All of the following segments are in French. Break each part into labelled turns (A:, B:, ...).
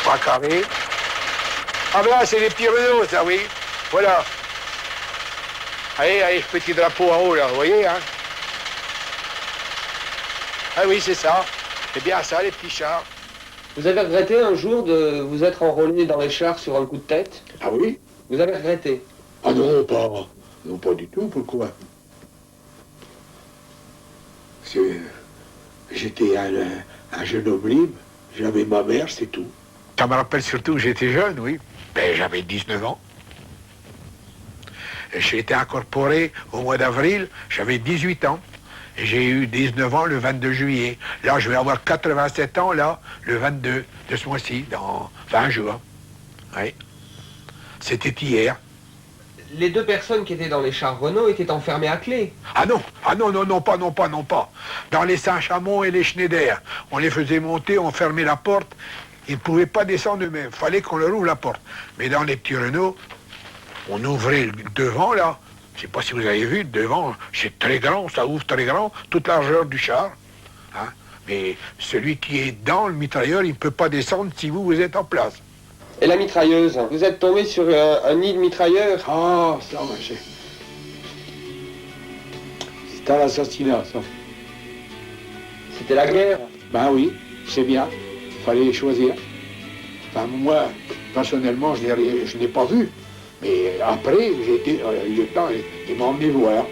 A: 3 carrés. Ah ben là, c'est les petits Renault, ça, oui. Voilà. Allez, allez, ce petit drapeau en haut, là, vous voyez, hein. Ah oui, c'est ça. C'est bien ça, les petits chars.
B: Vous avez regretté un jour de vous être enrôlé dans les chars sur un coup de tête?
A: Ah oui?
B: Vous avez regretté?
A: Ah non, pas du tout, pourquoi? J'étais un jeune homme libre, j'avais ma mère, c'est tout. Ça me rappelle surtout que j'étais jeune, oui. Ben, j'avais 19 ans. J'ai été incorporé au mois d'avril, j'avais 18 ans. Et j'ai eu 19 ans le 22 juillet. Là, je vais avoir 87 ans, là, le 22 de ce mois-ci, dans 20 jours. Oui. C'était hier.
B: Les 2 personnes qui étaient dans les chars Renault étaient enfermées à clé.
A: Ah non, non pas. Dans les Saint-Chamond et les Schneider, on les faisait monter, on fermait la porte. Ils ne pouvaient pas descendre eux-mêmes, il fallait qu'on leur ouvre la porte. Mais dans les petits Renault, on ouvrait le devant, là. Je ne sais pas si vous avez vu, devant, c'est très grand, ça ouvre très grand, toute la largeur du char. Hein? Mais celui qui est dans le mitrailleur, il ne peut pas descendre si vous êtes en place.
B: Et la mitrailleuse? Vous êtes tombé sur un nid de mitrailleur?
A: Ah, ça, c'est un assassinat, ça.
B: C'était la guerre?
A: Ben oui, c'est bien. Il fallait choisir. Enfin, moi, personnellement, je ne l'ai pas vu. Mais après, le temps, il m'a emmené voir.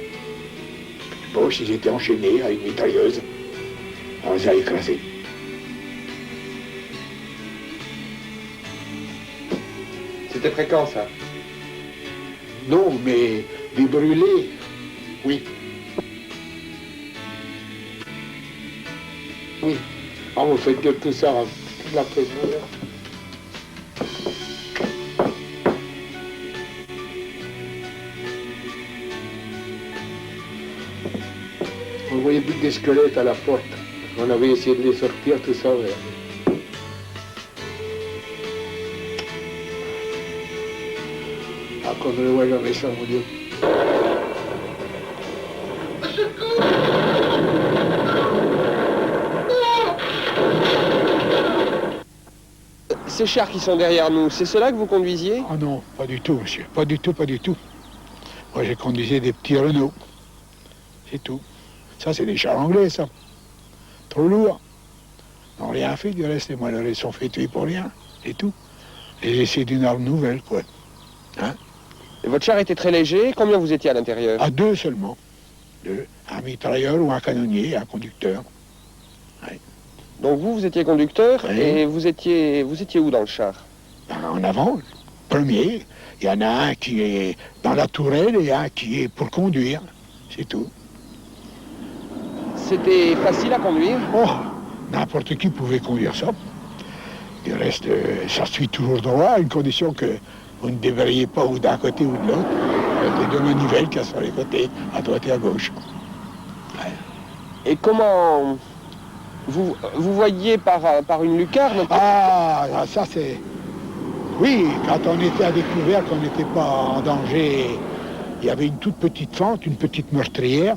A: Bon, ils étaient enchaînés avec une mitrailleuse. On les a écrasés.
B: C'était fréquent, ça?
A: Non, mais des brûlés, oui. Oui. Ah, vous faites que tout ça, la peine. On voyait plus que des squelettes à la porte. On avait essayé de les sortir, tout ça. Ouais. Ah, comme je le vois jamais ça, mon Dieu.
B: Ces chars qui sont derrière nous, c'est ceux-là que vous conduisiez?
A: Ah non, pas du tout, monsieur. Pas du tout. Moi, j'ai conduisé des petits Renault. C'est tout. Ça, c'est des chars anglais, ça. Trop lourd. Ils n'ont rien fait du reste. Et moi, ils sont fait tuer pour rien. Et tout. Et essais d'une arme nouvelle, quoi. Hein?
B: Et votre char était très léger. Combien vous étiez à l'intérieur?
A: À 2 seulement. 2. Un mitrailleur ou un canonnier, un conducteur. Ouais.
B: Donc vous étiez conducteur,
A: oui.
B: Et vous étiez où dans le char?
A: Ben, en avant, premier. Il y en a un qui est dans la tourelle et un qui est pour conduire. C'est tout.
B: C'était facile à conduire?
A: Oh, n'importe qui pouvait conduire ça. Du reste, ça suit toujours droit, à une condition que vous ne déverriez pas ou d'un côté ou de l'autre. Il y a des 2 manivelles qui sont sur les côtés, à droite et à gauche. Ouais.
B: Et comment vous voyiez par une lucarne?
A: Ah, ça c'est... Oui, quand on était à découvert, qu'on n'était pas en danger, il y avait une toute petite fente, une petite meurtrière.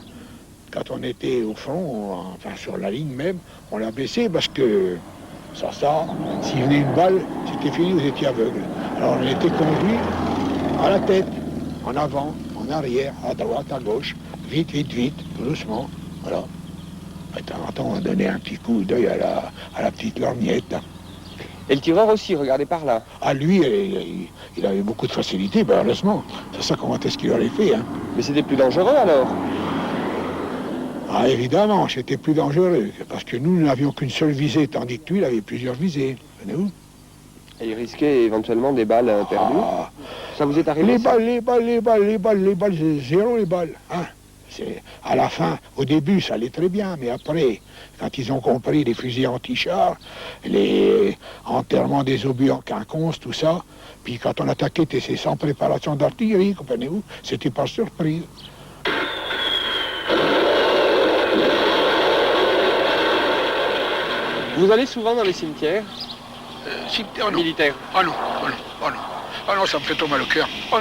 A: Quand on était au front, enfin sur la ligne même, on l'a baissé parce que ça, s'il venait une balle, c'était fini, vous étiez aveugle. Alors on était conduit à la tête, en avant, en arrière, à droite, à gauche, vite, tout doucement, voilà. Et de temps en temps, on donnait un petit coup d'œil à la petite lorgnette.
B: Et le tireur aussi, regardez par là.
A: Ah, lui, il avait beaucoup de facilité, ben heureusement. C'est ça, comment est-ce qu'il aurait fait, hein.
B: Mais c'était plus dangereux alors?
A: Ah, évidemment, c'était plus dangereux, parce que nous n'avions qu'une seule visée, tandis que lui, il avait plusieurs visées. Venez-vous?
B: Et il risquait éventuellement des balles perdues?
A: Ah,
B: ça vous est arrivé?
A: Les balles, zéro les balles, hein. À la fin, au début, ça allait très bien, mais après, quand ils ont compris les fusils anti-chars, les enterrements des obus en quinconce, tout ça, puis quand on attaquait, c'était sans préparation d'artillerie, comprenez-vous, c'était par surprise.
B: Vous allez souvent dans les cimetières militaires?
A: Ah non, ça me fait trop mal au cœur. Oh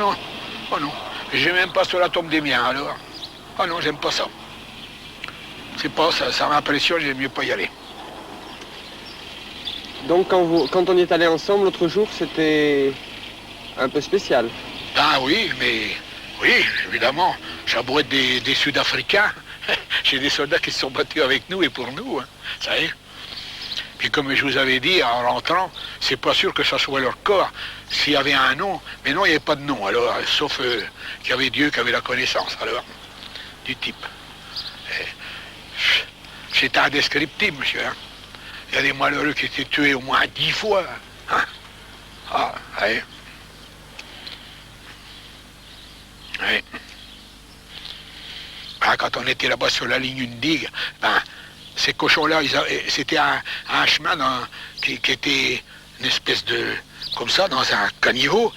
A: non, j'ai même pas sur la tombe des miens, alors. Ah non, j'aime pas ça. C'est pas ça, ça m'impressionne, j'aime mieux pas y aller.
B: Donc quand on y est allé ensemble l'autre jour, c'était un peu spécial.
A: Ah oui, mais oui, évidemment, ça doit être des Sud-Africains. J'ai des soldats qui se sont battus avec nous et pour nous, hein, ça y est. Puis comme je vous avais dit, en rentrant, c'est pas sûr que ça soit leur corps. S'il y avait un nom, mais non, il n'y avait pas de nom, alors, sauf qu'il y avait Dieu qui avait la connaissance, alors, du type. C'était indescriptible, monsieur. Hein. Il y a des malheureux qui étaient tués au moins 10 fois. Hein. Ah, oui. Oui. Ben, quand on était là-bas sur la ligne une digue, ben, ces cochons-là, c'était un chemin qui était une espèce de... comme ça, dans un caniveau.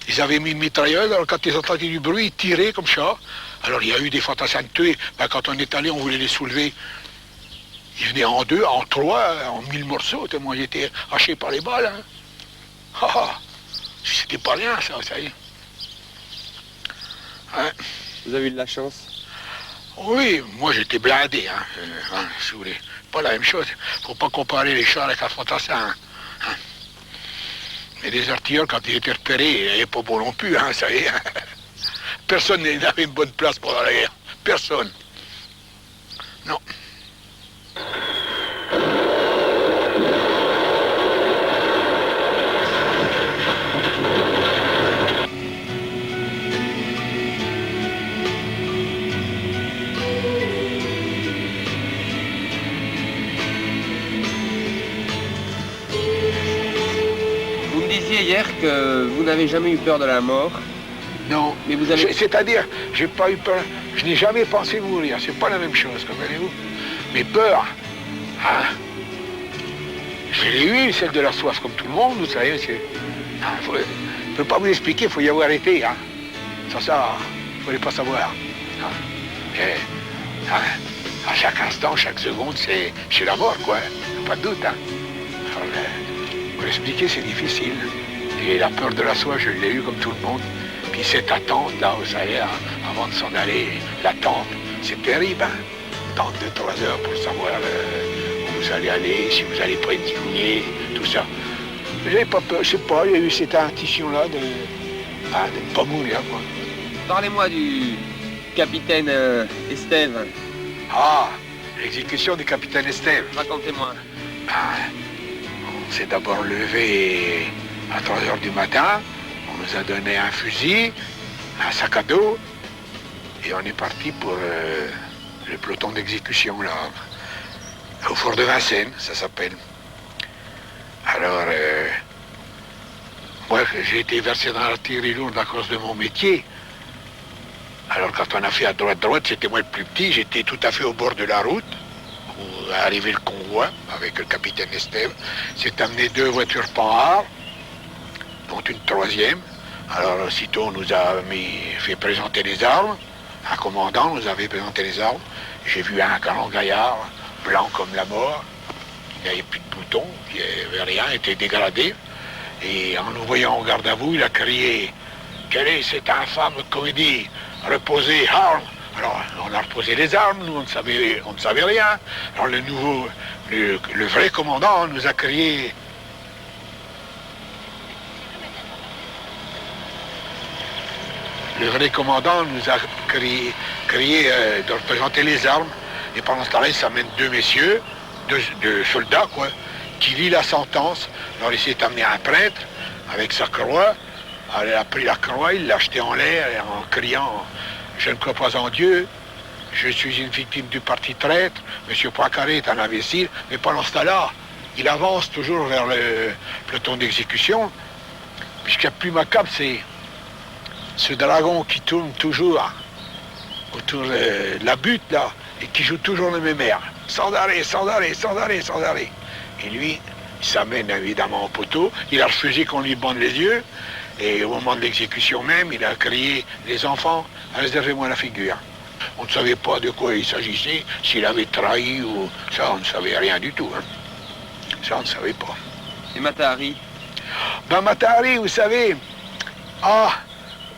A: Ils avaient mis une mitrailleuse, alors quand ils entendaient du bruit, ils tiraient comme ça. Alors il y a eu des fantassins de tuer. Ben, quand on est allé, on voulait les soulever. Ils venaient en 2, en 3, en 1000 morceaux, tellement ils étaient hachés par les balles. Hein. Ah, c'était pas rien, ça y est. Hein?
B: Vous avez eu de la chance?
A: Oui, moi j'étais blindé, si vous voulez. Pas la même chose. Faut pas comparer les chars avec un fantassin. Hein. Mais les artilleurs, quand ils étaient repérés, ils n'étaient pas beaux non plus, ça y est. Personne n'avait une bonne place pour la guerre. Personne. Non.
B: Vous me disiez hier que vous n'avez jamais eu peur de la mort.
A: Non,
B: mais vous avez...
A: c'est-à-dire, j'ai pas eu peur, je n'ai jamais pensé mourir, c'est pas la même chose, comprenez-vous. Mais peur, je l'ai eu, celle de la soif, comme tout le monde, vous savez, je ne peux pas vous expliquer, il faut y avoir été, hein. Ça, il ne fallait pas savoir. Hein. Et, à chaque instant, chaque seconde, c'est la mort, quoi, pas de doute, hein. Alors, pour expliquer, c'est difficile. Et la peur de la soif, je l'ai eu comme tout le monde. Puis cette attente, là, vous savez, avant de s'en aller, l'attente, c'est terrible, hein. Attendre 2-3 heures pour savoir où vous allez aller, si vous allez pas être dîner, tout ça. J'avais pas peur, je sais pas, il y a eu cette intuition-là de ne pas mourir, quoi.
B: Parlez-moi du capitaine Estève.
A: Ah, l'exécution du capitaine Estève.
B: Racontez-moi.
A: On s'est d'abord levé à 3 heures du matin. On nous a donné un fusil, un sac à dos, et on est parti pour le peloton d'exécution, là, au fort de Vincennes, ça s'appelle. Alors, moi, j'ai été versé dans l'artillerie lourde à cause de mon métier. Alors, quand on a fait à droite, c'était moi le plus petit, j'étais tout à fait au bord de la route, où est arrivé le convoi, avec le capitaine Estève. C'est amené 2 voitures Panhard, dont une 3e. Alors aussitôt on nous a fait présenter les armes. Un commandant nous avait présenté les armes. J'ai vu un grand gaillard, blanc comme la mort. Il n'y avait plus de boutons, il n'y avait rien, il était dégradé. Et en nous voyant en garde à vous, il a crié « Quelle est cette infâme comédie? Reposez armes !» Alors on a reposé les armes, nous on ne savait rien. Alors le vrai commandant nous a crié « Le vrai commandant nous a crié de représenter les armes. Et pendant ce temps-là, il s'amène 2 messieurs, 2 soldats, quoi, qui lit la sentence. Alors il s'est amené un prêtre avec sa croix. Alors, il a pris la croix, il l'a jetée en l'air en criant « Je ne crois pas en Dieu, je suis une victime du parti traître, M. Poincaré est un imbécile. » Mais pendant ce temps-là, il avance toujours vers le peloton d'exécution. Puis ce qui est plus macabre, c'est ce dragon qui tourne toujours autour de la butte, là, et qui joue toujours le même air. Sans arrêt, sans arrêt, sans arrêt, sans arrêt. Et lui, il s'amène évidemment au poteau. Il a refusé qu'on lui bande les yeux. Et au moment de l'exécution même, il a crié « Les enfants, réservez-moi la figure ». On ne savait pas de quoi il s'agissait, s'il avait trahi ou... Ça, on ne savait rien du tout. Hein. Ça, on ne savait pas.
B: Et Matahari?
A: Ben, Matahari, vous savez...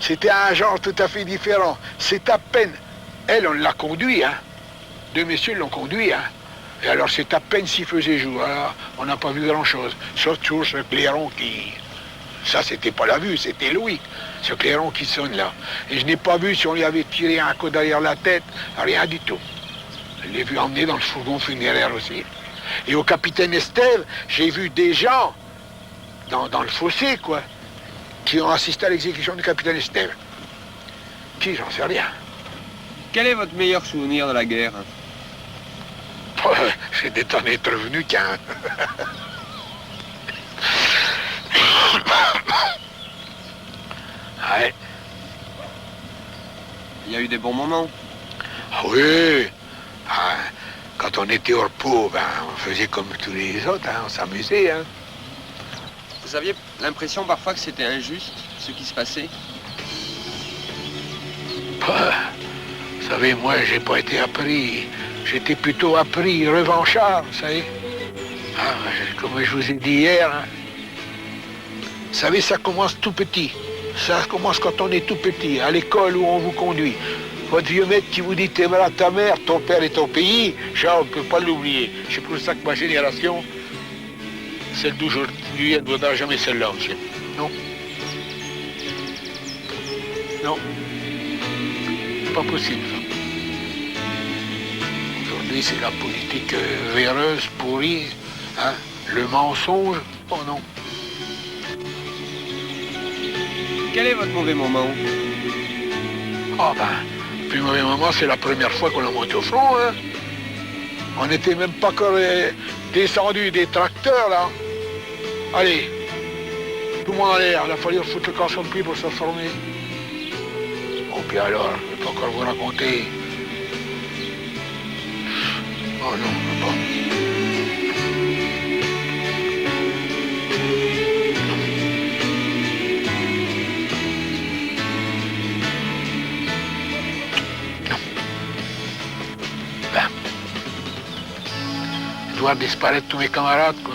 A: C'était un genre tout à fait différent. C'est à peine... Elle, on l'a conduit, hein. 2 messieurs l'ont conduit, hein. Et alors c'est à peine s'il faisait jour. Alors, on n'a pas vu grand-chose. Sauf toujours ce clairon qui... Ça, c'était pas la vue, c'était Louis. Ce clairon qui sonne là. Et je n'ai pas vu si on lui avait tiré un coup derrière la tête. Rien du tout. Je l'ai vu emmener dans le fourgon funéraire aussi. Et au capitaine Estève, j'ai vu des gens dans le fossé, quoi, qui ont assisté à l'exécution du capitaine Estève. Qui, j'en sais rien.
B: Quel est votre meilleur souvenir de la guerre?
A: C'est d'être en être revenu qu'un. Ouais.
B: Il y a eu des bons moments.
A: Ah oui. Ah, quand on était au repos, ben, on faisait comme tous les autres, hein, on s'amusait. Hein.
B: Vous aviez l'impression parfois que c'était injuste, ce qui se passait?
A: Vous savez, moi, j'ai pas été appris. J'étais plutôt appris revanchard, vous savez. Ah, comme je vous ai dit hier, hein. Vous savez, ça commence tout petit. Ça commence quand on est tout petit, à l'école où on vous conduit. Votre vieux maître qui vous dit t'aimeras ta mère, ton père et ton pays, ça, on ne peut pas l'oublier. C'est pour ça que ma génération, celle d'aujourd'hui, elle ne vaudra jamais celle-là aussi. Non. Non. Pas possible, ça. Aujourd'hui, c'est la politique véreuse, pourrie, hein, le mensonge. Oh non.
B: Quel est votre mauvais moment?
A: Ah ben, le plus mauvais moment, c'est la première fois qu'on a monté au front. Hein. On n'était même pas encore descendu des tracteurs, là. Allez, tout le monde en l'air. Il a fallu foutre le caleçon de pied pour se former. Bon, puis alors, je ne vais pas encore vous raconter. Oh non, pas. Voir disparaître tous mes camarades, quoi.